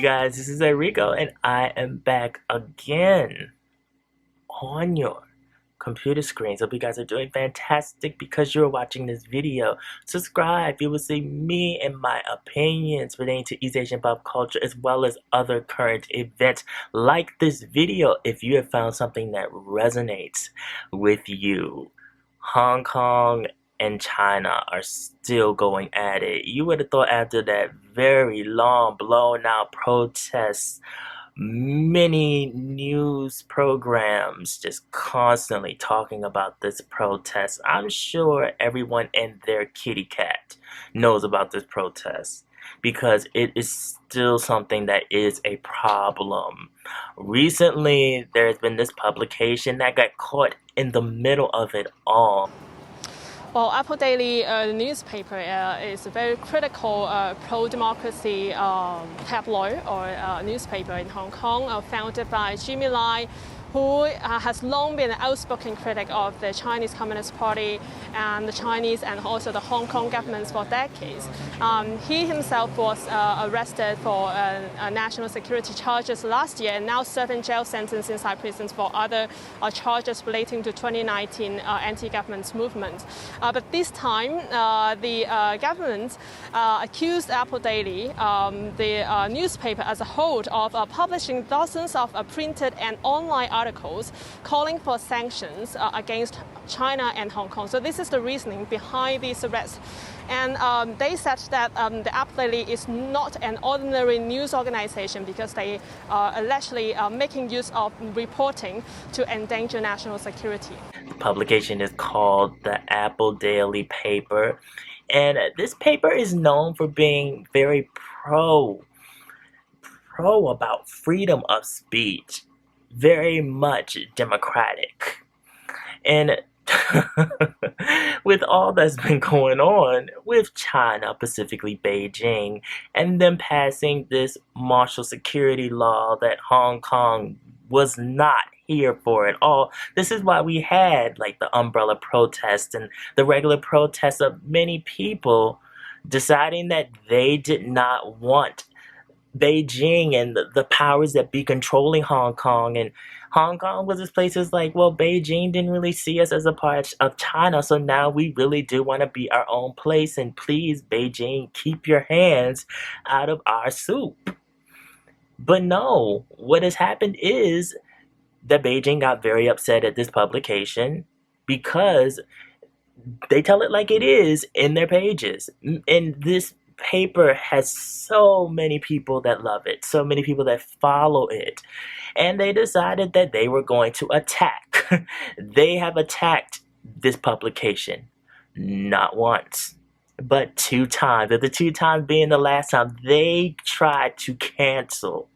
you guys, this is Erico and I am back again on your computer screens. Hope you guys are doing fantastic because you're watching this video. Subscribe, you will see me and my opinions relating to East Asian pop culture as well as other current events. Like this video if you have found something that resonates with you. Hong Kong and China are still going at it. You would have thought after that very long, blown out protests, many news programs just constantly talking about this protest. I'm sure everyone and their kitty cat knows about this protest because it is still something that is a problem. Recently, there's been this publication that got caught in the middle of it all. Well, Apple Daily newspaper is a very critical pro-democracy tabloid or newspaper in Hong Kong, founded by Jimmy Lai, who has long been an outspoken critic of the Chinese Communist Party and the Chinese and also the Hong Kong governments for decades. He himself was arrested for national security charges last year and now serving jail sentence inside prisons for other charges relating to 2019 anti-government movement. But this time, the government accused Apple Daily, the newspaper as a whole, of publishing dozens of printed and online articles calling for sanctions against China and Hong Kong. So this is the reasoning behind these arrests. And they said that the Apple Daily is not an ordinary news organization because they are allegedly making use of reporting to endanger national security. The publication is called the Apple Daily Paper, and this paper is known for being very pro about freedom of speech, very much democratic. And with all that's been going on with China, specifically Beijing, and them passing this martial security law that Hong Kong was not here for at all. This is why we had like the umbrella protest and the regular protests of many people deciding that they did not want Beijing and the powers that be controlling Hong Kong. And Hong Kong was this place is like, well, Beijing didn't really see us as a part of China, so now we really do want to be our own place, and please, Beijing, keep your hands out of our soup. But no, what has happened is that Beijing got very upset at this publication because they tell it like it is in their pages. And this paper has so many people that love it, so many people that follow it, and they decided that they were going to attack. They have attacked this publication not once but 2 times, and the 2 times being the last time. They tried to cancel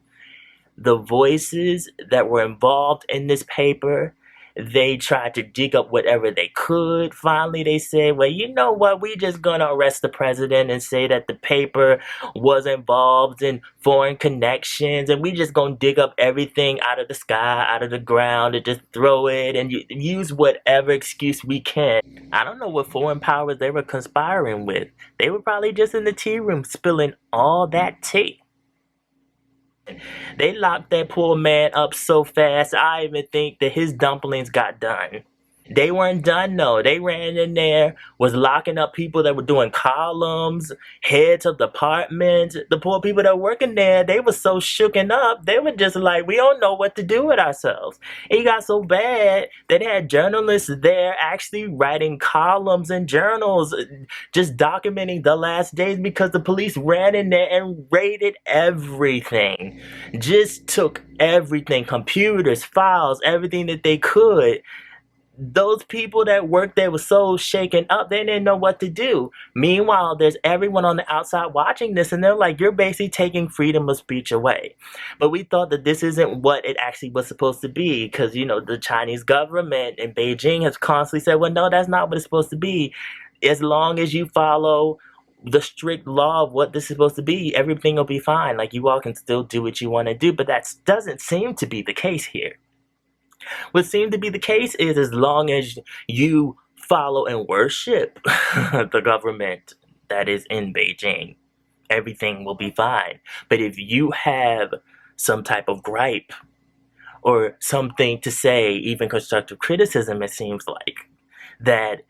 the voices that were involved in this paper. They tried to dig up whatever they could. Finally, they said, well, you know what? We just gonna arrest the president and say that the paper was involved in foreign connections, and we just gonna dig up everything out of the sky, out of the ground, and just throw it and use whatever excuse we can. I don't know what foreign powers they were conspiring with. They were probably just in the tea room spilling all that tea. They locked that poor man up so fast, I even think that his dumplings got done. They weren't done, no. They ran in there, was locking up people that were doing columns, heads of departments. The poor people that were working there, they were so shooken up, they were just like, we don't know what to do with ourselves. It got so bad that they had journalists there actually writing columns and journals, just documenting the last days because the police ran in there and raided everything. Just took everything, computers, files, everything that they could. Those people that worked there were so shaken up, they didn't know what to do. Meanwhile, there's everyone on the outside watching this, and they're like, you're basically taking freedom of speech away. But we thought that this isn't what it actually was supposed to be, because, you know, the Chinese government in Beijing has constantly said, well, no, that's not what it's supposed to be. As long as you follow the strict law of what this is supposed to be, everything will be fine. Like, you all can still do what you want to do, but that doesn't seem to be the case here. What seemed to be the case is as long as you follow and worship the government that is in Beijing, everything will be fine. But if you have some type of gripe or something to say, even constructive criticism, it seems like, that,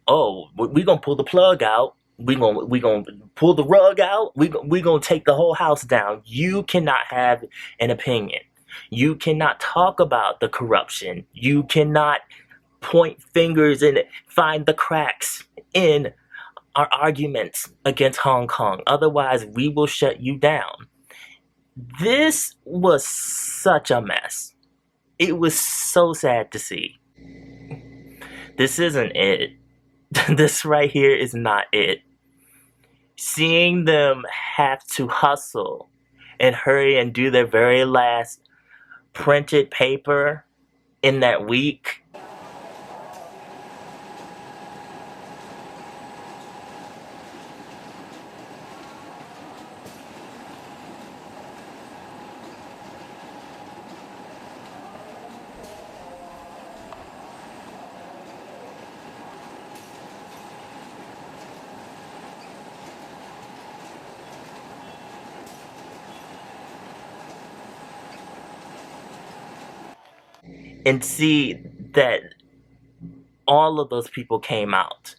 oh, we're going to pull the plug out. We're gonna pull the rug out. We're gonna take the whole house down. You cannot have an opinion. You cannot talk about the corruption. You cannot point fingers and find the cracks in our arguments against Hong Kong. Otherwise, we will shut you down. This was such a mess. It was so sad to see. This isn't it. This right here is not it. Seeing them have to hustle and hurry and do their very last printed paper in that week. And see that all of those people came out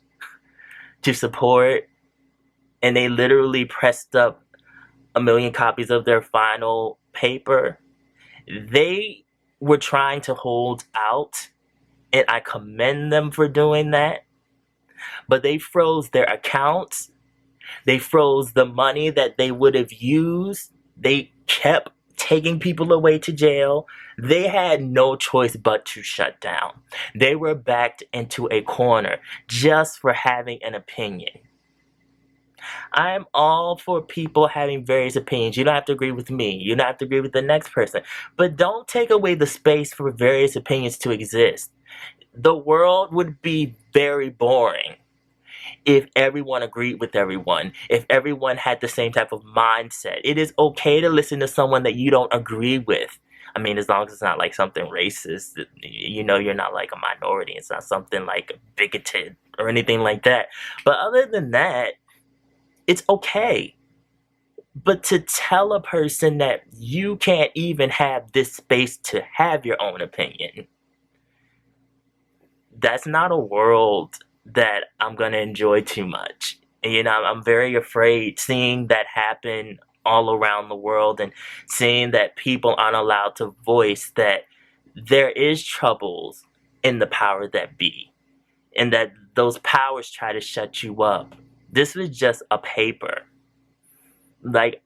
to support, and they literally pressed up 1 million copies of their final paper. They were trying to hold out, and I commend them for doing that. But they froze their accounts. They froze the money that they would have used. They kept taking people away to jail. They had no choice but to shut down. They were backed into a corner just for having an opinion. I'm all for people having various opinions. You don't have to agree with me. You don't have to agree with the next person. But don't take away the space for various opinions to exist. The world would be very boring if everyone agreed with everyone, if everyone had the same type of mindset. It is okay to listen to someone that you don't agree with. I mean, as long as it's not like something racist, you know, you're not like a minority. It's not something like bigoted or anything like that. But other than that, it's okay. But to tell a person that you can't even have this space to have your own opinion, that's not a world that I'm going to enjoy too much. You know, I'm very afraid seeing that happen all around the world and seeing that people aren't allowed to voice that there is troubles in the power that be and that those powers try to shut you up. This was just a paper. Like,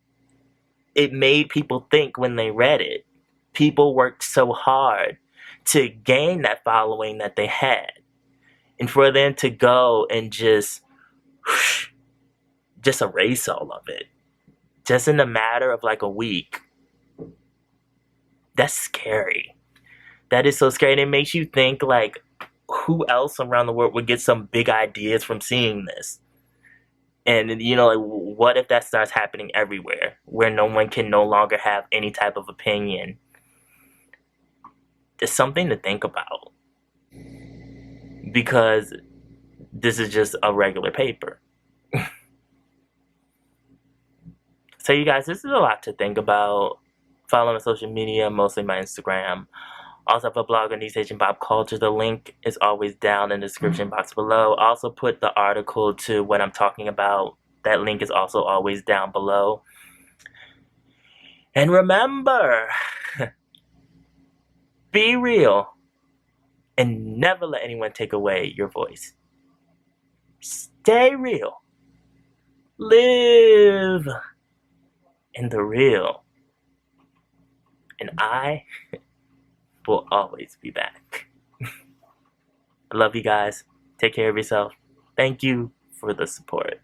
it made people think when they read it. People worked so hard to gain that following that they had. And for them to go and just erase all of it, just in a matter of like a week, that's scary. That is so scary. And it makes you think, like, who else around the world would get some big ideas from seeing this? And, you know, like, what if that starts happening everywhere, where no one can no longer have any type of opinion? It's something to think about. Because this is just a regular paper. So you guys, this is a lot to think about. Follow my social media, mostly my Instagram. Also have a blog on East Asian pop culture. The link is always down in the description box below. Also put the article to what I'm talking about. That link is also always down below. And remember, be real. And never let anyone take away your voice. Stay real. Live in the real. And I will always be back. I love you guys. Take care of yourself. Thank you for the support.